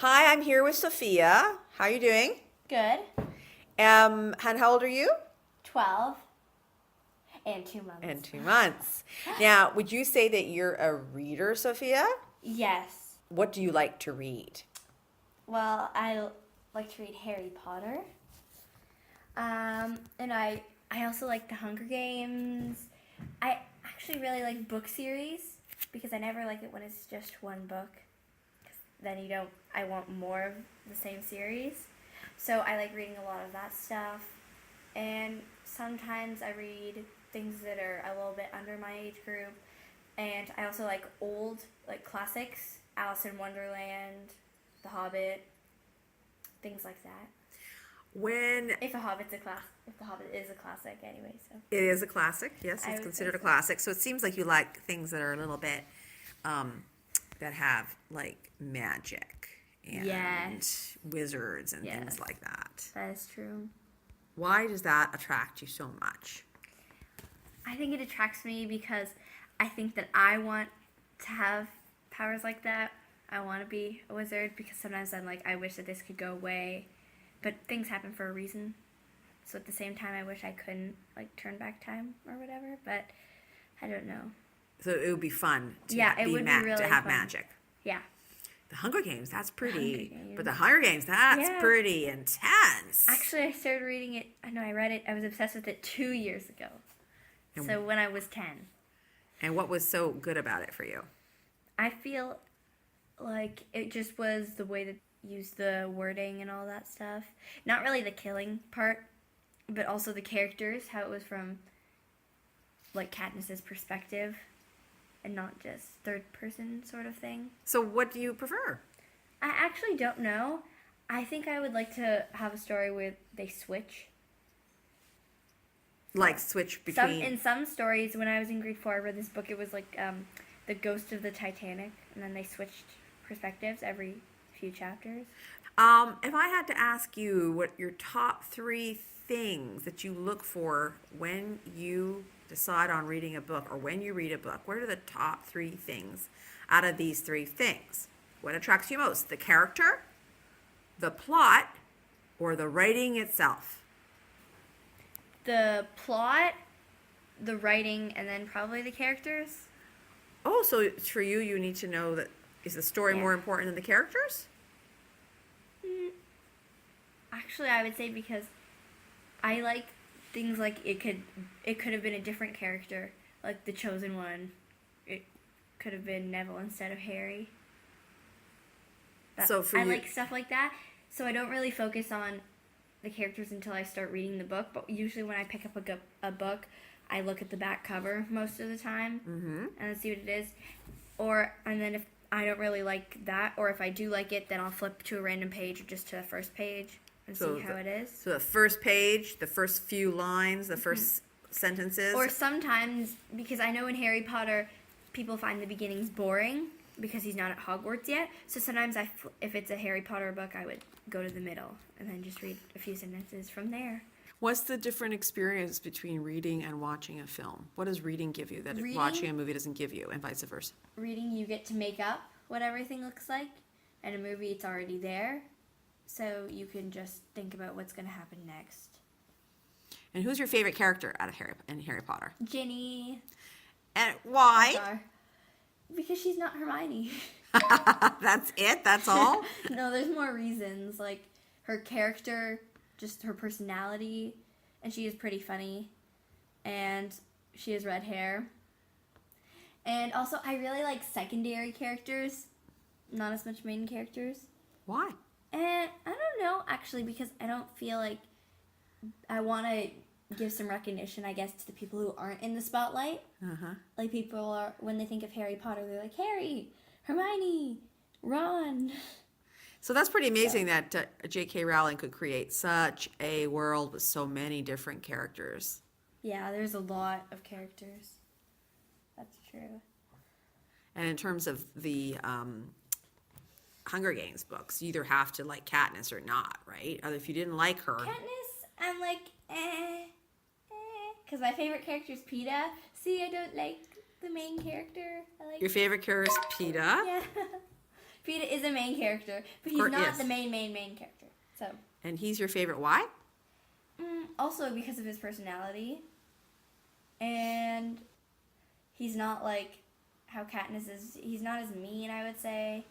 Hi, I'm here with Sophia. How are you doing? Good. And how old are you? 12 and 2 months. And 2 months. Now, would you say that you're a reader, Sophia? Yes. What do you like to read? Well, I like to read Harry Potter. And I also like The Hunger Games. I actually really like book series because I never like it when it's just one book. 'Cause then I want more of the same series. So I like reading a lot of that stuff. And sometimes I read things that are a little bit under my age group. And I also like old, like classics, Alice in Wonderland, The Hobbit, things like that. If The Hobbit is a classic anyway, so. It is a classic, yes, it's considered a classic. So it seems like you like things that are a little bit, that have like magic and Yes. wizards and Yes. things like that. That is true. Why does that attract you so much? I think it attracts me because I think that I want to have powers like that. I want to be a wizard because sometimes I'm like, I wish that this could go away. But things happen for a reason. So at the same time, I wish I couldn't like turn back time or whatever. But I don't know. So it would be fun to Yeah, it would be really to have fun. magic. Yeah. The Hunger Games, that's pretty. Hunger Games. But the Hunger Games, that's Yeah. pretty intense. Actually, I started reading it. I know I read it. I was obsessed with it 2 years ago. So when I was 10. And what was so good about it for you? I feel like it just was the way that used the wording and all that stuff. Not really the killing part, but also the characters, how it was from like Katniss's perspective and not just third person sort of thing. So what do you prefer? I actually don't know. I think I would like to have a story where they switch. Like switch between... In some stories, when I was in grade 4, I read this book. It was like the ghost of the Titanic, and then they switched perspectives every few chapters. If I had to ask you what your top 3 things that you look for when you decide on reading a book or when you read a book, what are the top 3 things out of these 3 things? What attracts you most? The character, the plot, or the writing itself? The plot, the writing, and then probably the characters. Oh, so for you, you need to know that is the story more important than the characters? Actually, I would say because I like things like it could have been a different character, like the Chosen One. It could have been Neville instead of Harry. So for I you, like stuff like that. So I don't really focus on the characters until I start reading the book. But usually when I pick up a book, I look at the back cover most of the time and see what it is. And then if I don't really like that, or if I do like it, then I'll flip to a random page or just to the first page and see how it is. So the first page, the first few lines, the first sentences. Or sometimes, because I know in Harry Potter, people find the beginnings boring because he's not at Hogwarts yet. So sometimes if it's a Harry Potter book, I would go to the middle and then just read a few sentences from there. What's the different experience between reading and watching a film? What does reading give you that watching a movie doesn't give you, and vice versa? Reading, you get to make up what everything looks like, and a movie, it's already there, so you can just think about what's going to happen next. And who's your favorite character out of Harry Potter? Ginny. And why? Because she's not Hermione. That's it? That's all? No, there's more reasons, like her character, just her personality, and she is pretty funny, and she has red hair. And also, I really like secondary characters, not as much main characters. Why? And I don't know, actually, because I don't feel like I want to give some recognition, I guess, to the people who aren't in the spotlight. Like, people are, when they think of Harry Potter, they're like, Harry, Hermione, Ron. So that's pretty amazing that J.K. Rowling could create such a world with so many different characters. Yeah, there's a lot of characters. That's true. And in terms of the Hunger Games books, you either have to like Katniss or not, right? Or if you didn't like her... Katniss, I'm like, because my favorite character is Peeta. See, I don't like the main character. I like Your favorite character is Peeta? Yeah. Peeta is a main character, but he's Or not is. the main character. So, And he's your favorite. Why? also because of his personality, and he's not like how Katniss is. He's not as mean, I would say.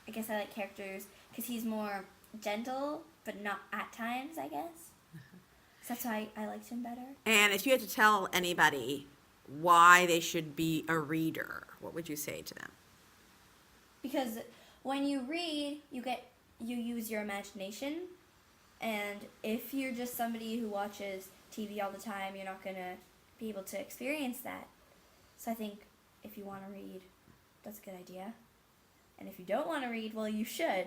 I guess I like characters because he's more gentle, but not at times, I guess. So that's why I liked him better. And if you had to tell anybody why they should be a reader, what would you say to them? Because when you read, you use your imagination, and if you're just somebody who watches TV all the time, you're not gonna be able to experience that. So I think if you want to read, that's a good idea. And if you don't want to read, well, you should.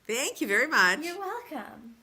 Thank you very much. You're welcome.